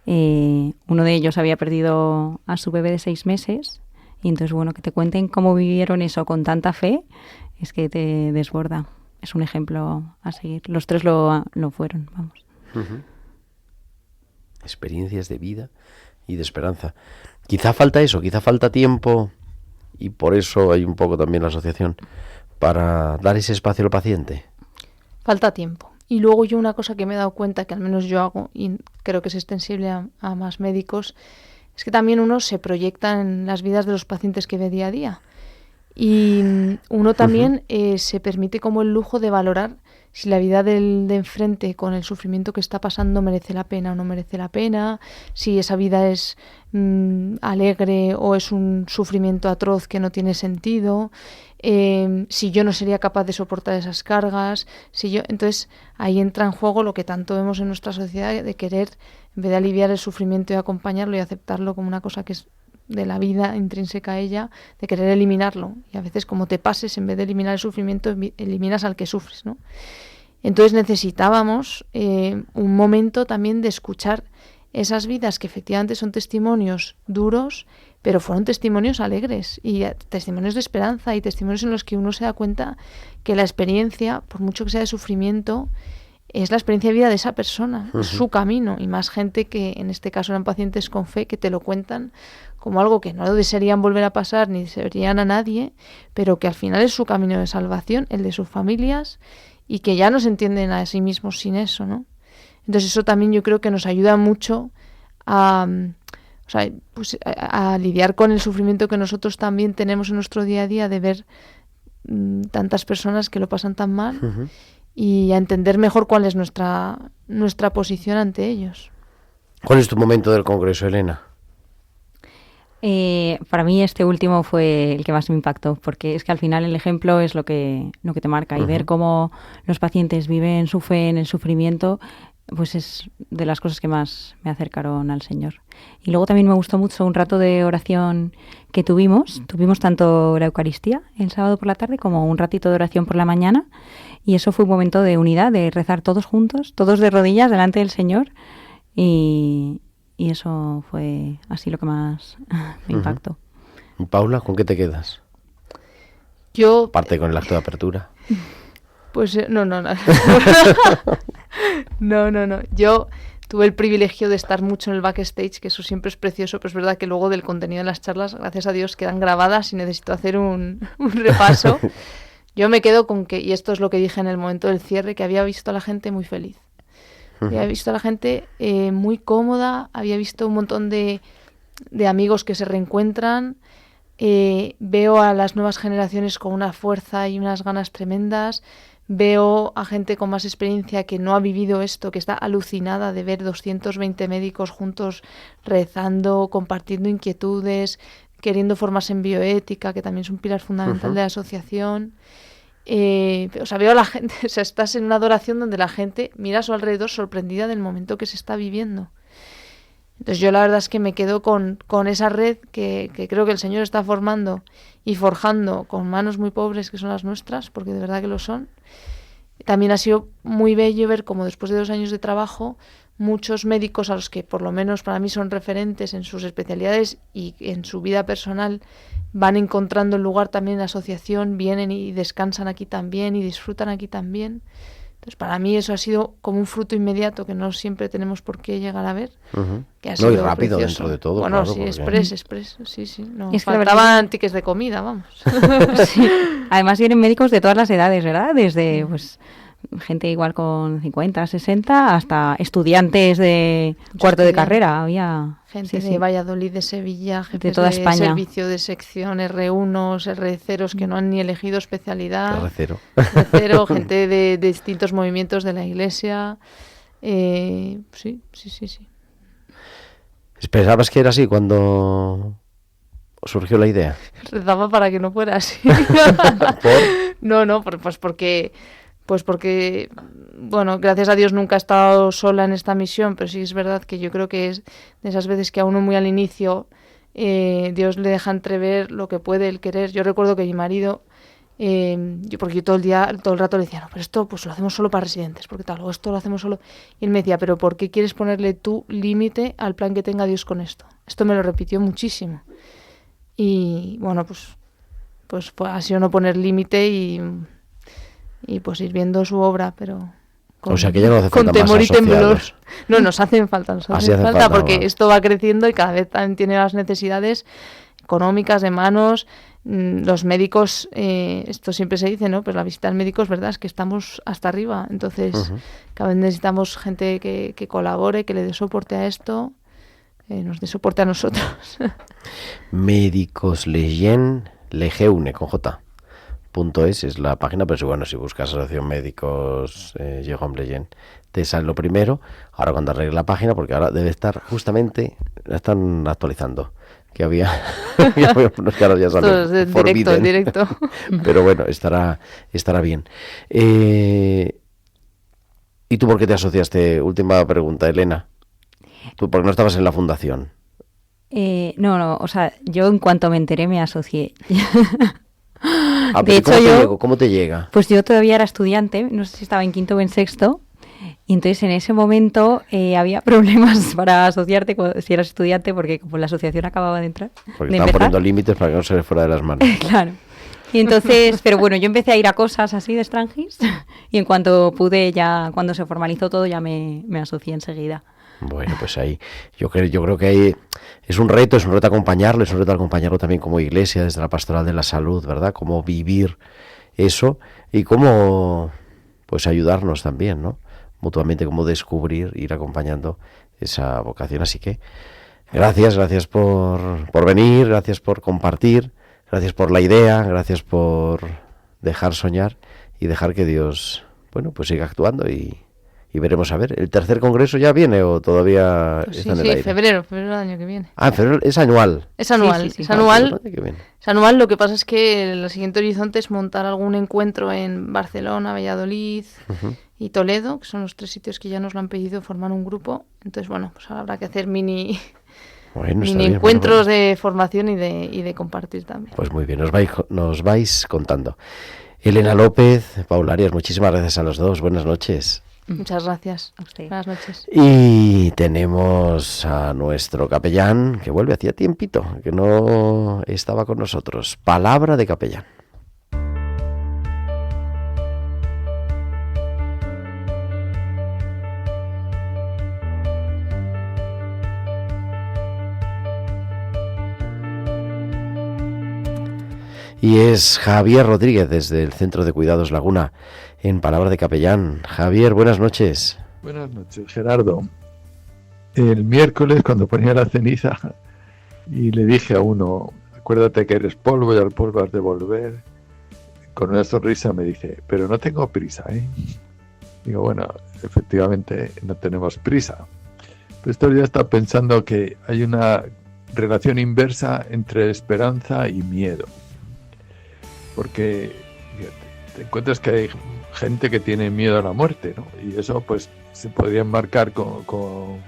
Uno de ellos había perdido a su bebé de 6 meses. Y entonces, bueno, que te cuenten cómo vivieron eso con tanta fe, es que te desborda. Es un ejemplo a seguir. Los 3 lo fueron, vamos. Experiencias de vida y de esperanza. Quizá falta eso, quizá falta tiempo, y por eso hay un poco también la asociación, para dar ese espacio al paciente. Falta tiempo. Y luego yo una cosa que me he dado cuenta, que al menos yo hago, y creo que es extensible a más médicos, es que también uno se proyecta en las vidas de los pacientes que ve día a día. Y uno también se permite como el lujo de valorar si la vida del de enfrente con el sufrimiento que está pasando merece la pena o no merece la pena, si esa vida es alegre o es un sufrimiento atroz que no tiene sentido, si yo no sería capaz de soportar esas cargas, entonces ahí entra en juego lo que tanto vemos en nuestra sociedad de querer, en vez de aliviar el sufrimiento y acompañarlo y aceptarlo como una cosa que es de la vida intrínseca a ella, de querer eliminarlo. Y a veces, como te pases, en vez de eliminar el sufrimiento, eliminas al que sufres, ¿no? Entonces necesitábamos un momento también de escuchar esas vidas que efectivamente son testimonios duros, pero fueron testimonios alegres y testimonios de esperanza y testimonios en los que uno se da cuenta que la experiencia, por mucho que sea de sufrimiento, es la experiencia de vida de esa persona, es su camino, y más gente que en este caso eran pacientes con fe que te lo cuentan como algo que no desearían volver a pasar ni desearían a nadie, pero que al final es su camino de salvación, el de sus familias, y que ya no se entienden a sí mismos sin eso, ¿no? Entonces eso también yo creo que nos ayuda mucho a lidiar con el sufrimiento que nosotros también tenemos en nuestro día a día de ver tantas personas que lo pasan tan mal y a entender mejor cuál es nuestra posición ante ellos. ¿Cuál es tu momento del congreso, Elena? Para mí este último fue el que más me impactó, porque es que al final el ejemplo es lo que te marca, y ver cómo los pacientes viven su fe en el sufrimiento pues es de las cosas que más me acercaron al Señor. Y luego también me gustó mucho un rato de oración que tuvimos. Tuvimos tanto la Eucaristía el sábado por la tarde como un ratito de oración por la mañana. Y eso fue un momento de unidad, de rezar todos juntos, todos de rodillas delante del Señor. Y eso fue así lo que más me impactó. Paula, ¿con qué te quedas? Yo... Aparte con el acto de apertura. Pues no. No. Yo tuve el privilegio de estar mucho en el backstage, que eso siempre es precioso, pero es verdad que luego del contenido de las charlas, gracias a Dios, quedan grabadas y necesito hacer un repaso. Yo me quedo con que, y esto es lo que dije en el momento del cierre, que había visto a la gente muy feliz. Había visto a la gente muy cómoda, había visto un montón de amigos que se reencuentran. Veo a las nuevas generaciones con una fuerza y unas ganas tremendas. Veo a gente con más experiencia que no ha vivido esto, que está alucinada de ver 220 médicos juntos rezando, compartiendo inquietudes, queriendo formarse en bioética, que también es un pilar fundamental de la asociación. Veo a la gente, estás en una adoración donde la gente mira a su alrededor sorprendida del momento que se está viviendo. Entonces yo la verdad es que me quedo con esa red que creo que el Señor está formando y forjando con manos muy pobres que son las nuestras, porque de verdad que lo son. También ha sido muy bello ver cómo después de 2 años de trabajo muchos médicos a los que por lo menos para mí son referentes en sus especialidades y en su vida personal van encontrando el lugar también en la asociación, vienen y descansan aquí también y disfrutan aquí también. Entonces, para mí eso ha sido como un fruto inmediato que no siempre tenemos por qué llegar a ver. Que ha sido y rápido precioso. dentro de todo. Bueno, claro, sí, porque... express. Sí. No, es que faltaban tickets de comida, vamos. Sí. Además vienen médicos de todas las edades, ¿verdad? Desde pues gente igual con 50, 60, hasta estudiantes de cuarto de carrera. Había gente de Valladolid, de Sevilla, jefes de toda España. Servicio de sección, R1s, R0s que no han ni elegido especialidad. R0. Gente de distintos movimientos de la Iglesia. Sí. ¿Pensabas que era así cuando surgió la idea? Rezaba para que no fuera así. ¿Por? No, porque, bueno, gracias a Dios nunca he estado sola en esta misión, pero sí es verdad que yo creo que es de esas veces que a uno muy al inicio Dios le deja entrever lo que puede el querer. Yo recuerdo que mi marido, porque yo todo el rato le decía, no, pero esto pues lo hacemos solo para residentes, porque tal, o esto lo hacemos solo... Y él me decía, pero ¿por qué quieres ponerle tú límite al plan que tenga Dios con esto? Esto me lo repitió muchísimo. Y bueno, pues ha sido no poner límite y pues ir viendo su obra, pero o sea que ya no hace falta con temor más y temblor. asociados. No, nos hacen falta porque bueno. Esto va creciendo y cada vez también tiene las necesidades económicas, de manos. Los médicos, esto siempre se dice, ¿no? Pero la visita al médico es verdad, es que estamos hasta arriba. Entonces, cada vez necesitamos gente que colabore, que le dé soporte a esto, que nos dé soporte a nosotros. Médicos Lejeune con J. .es es la página, pero bueno, si buscas Asociación Médicos Jérôme Lejeune, te sale lo primero. Ahora cuando arregle la página, porque ahora debe estar justamente, la están actualizando, que había unos caras ya salen en directo. Pero bueno, estará bien. ¿Y tú por qué te asociaste? Última pregunta, Elena. ¿Tú por qué no estabas en la fundación? No, o sea, yo en cuanto me enteré me asocié. De hecho, ¿cómo te llega? Pues yo todavía era estudiante, no sé si estaba en 5º o en 6º, y entonces en ese momento había problemas para asociarte si eras estudiante, porque como la asociación acababa de entrar. Porque estaban poniendo límites para que no se les fuera de las manos. Claro. Y entonces, pero bueno, yo empecé a ir a cosas así de Strangis, y en cuanto pude, cuando se formalizó todo, ya me asocié enseguida. Bueno, pues ahí yo creo que ahí es un reto acompañarlo, también como iglesia, desde la pastoral de la salud, ¿verdad? Cómo vivir eso y cómo pues ayudarnos también, ¿no? Mutuamente, cómo descubrir, ir acompañando esa vocación. Así que gracias por venir, gracias por compartir, gracias por la idea, gracias por dejar soñar y dejar que Dios, bueno, pues siga actuando y veremos a ver. ¿El tercer congreso ya viene o todavía pues está en el aire? febrero del año que viene. Ah, febrero es anual. Es anual, sí. Es anual. Es anual, lo que pasa es que el siguiente horizonte es montar algún encuentro en Barcelona, Valladolid y Toledo, que son los 3 sitios que ya nos lo han pedido, formar un grupo. Entonces, bueno, pues habrá que hacer mini encuentros de formación y de compartir también. Pues muy bien, nos vais contando. Elena López, Paula Arias, muchísimas gracias a los dos. Buenas noches. Muchas gracias. A usted. Buenas noches. Y tenemos a nuestro capellán, que vuelve hacía tiempito, que no estaba con nosotros. Palabra de capellán. Y es Javier Rodríguez desde el Centro de Cuidados Laguna en Palabra de Capellán. Javier, buenas noches. Buenas noches, Gerardo. El miércoles, cuando ponía la ceniza y le dije a uno, acuérdate que eres polvo y al polvo has de volver, con una sonrisa me dice, pero no tengo prisa, ¿eh? Digo, bueno, efectivamente no tenemos prisa. Pero estos días estaba pensando que hay una relación inversa entre esperanza y miedo. Porque fíjate, te encuentras que hay gente que tiene miedo a la muerte, ¿no? Y eso pues se podría enmarcar como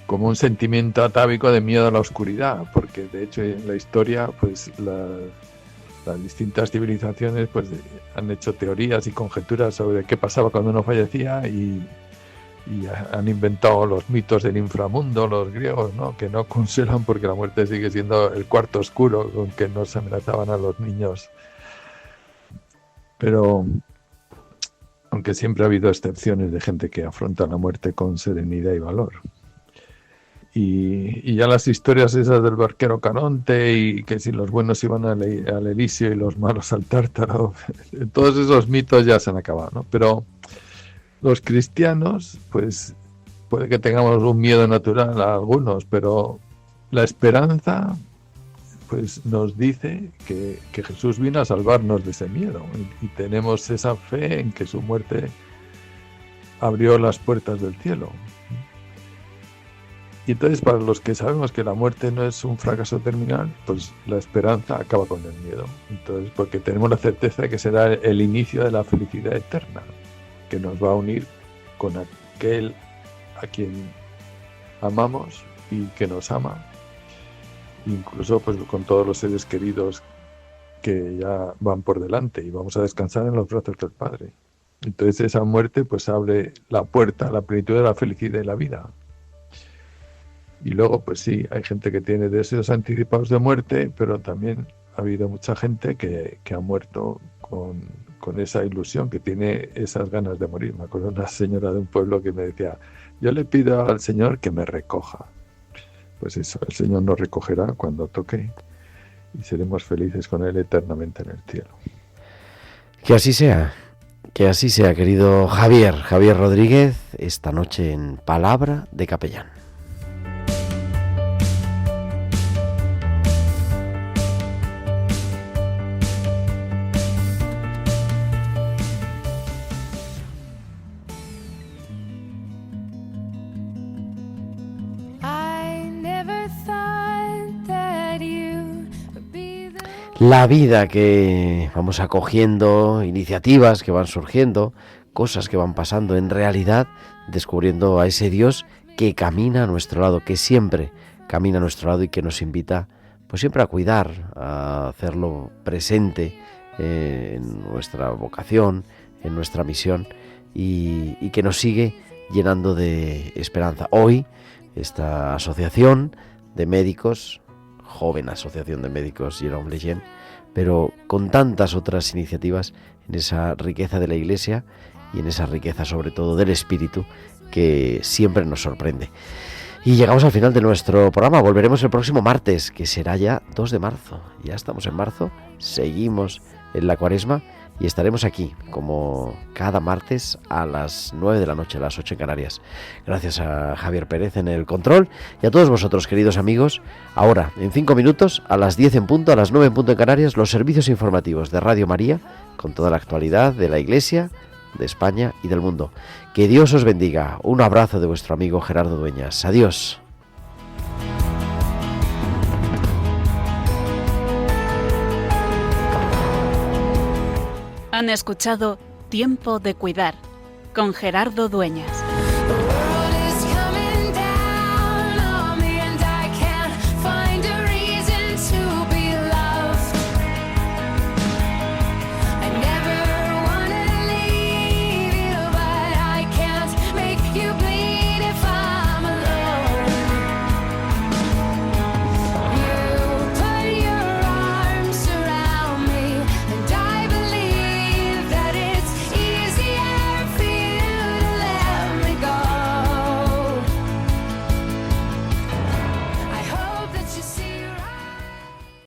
un sentimiento atávico de miedo a la oscuridad, porque de hecho en la historia pues las distintas civilizaciones pues han hecho teorías y conjeturas sobre qué pasaba cuando uno fallecía y han inventado los mitos del inframundo, los griegos, ¿no? Que no consuelan porque la muerte sigue siendo el cuarto oscuro con que no se amenazaban a los niños. Pero aunque siempre ha habido excepciones de gente que afronta la muerte con serenidad y valor. Y ya las historias esas del barquero Caronte y que si los buenos iban al Elíseo y los malos al Tártaro, todos esos mitos ya se han acabado, ¿no? Pero los cristianos, pues puede que tengamos un miedo natural a algunos, pero la esperanza pues nos dice que Jesús vino a salvarnos de ese miedo y tenemos esa fe en que su muerte abrió las puertas del cielo. Y entonces para los que sabemos que la muerte no es un fracaso terminal, pues la esperanza acaba con el miedo. Entonces, porque tenemos la certeza de que será el inicio de la felicidad eterna, que nos va a unir con aquel a quien amamos y que nos ama, incluso pues con todos los seres queridos que ya van por delante y vamos a descansar en los brazos del Padre. Entonces esa muerte pues abre la puerta a la plenitud de la felicidad y la vida. Y luego pues sí, hay gente que tiene deseos anticipados de muerte, pero también ha habido mucha gente que ha muerto con esa ilusión, que tiene esas ganas de morir. Me acuerdo de una señora de un pueblo que me decía, yo le pido al Señor que me recoja. Pues eso, el Señor nos recogerá cuando toque y seremos felices con Él eternamente en el cielo. Que así sea, querido Javier Rodríguez, esta noche en Palabra de Capellán. La vida que vamos acogiendo, iniciativas que van surgiendo, cosas que van pasando, en realidad descubriendo a ese Dios que camina a nuestro lado, que siempre camina a nuestro lado y que nos invita pues siempre a cuidar, a hacerlo presente en nuestra vocación, en nuestra misión y que nos sigue llenando de esperanza. Hoy esta asociación de médicos, joven asociación de médicos Jérôme Lejeune, pero con tantas otras iniciativas en esa riqueza de la Iglesia y en esa riqueza sobre todo del Espíritu que siempre nos sorprende. Y llegamos al final de nuestro programa. Volveremos el próximo martes, que será ya 2 de marzo. Ya estamos en marzo, seguimos en la Cuaresma y estaremos aquí como cada martes a las 9 de la noche, a las 8 en Canarias. Gracias a Javier Pérez en el control y a todos vosotros, queridos amigos. Ahora, en 5 minutos, a las 10 en punto, a las 9 en punto en Canarias, los servicios informativos de Radio María con toda la actualidad de la Iglesia, de España y del mundo. Que Dios os bendiga. Un abrazo de vuestro amigo Gerardo Dueñas. Adiós. Han escuchado Tiempo de Cuidar con Gerardo Dueñas.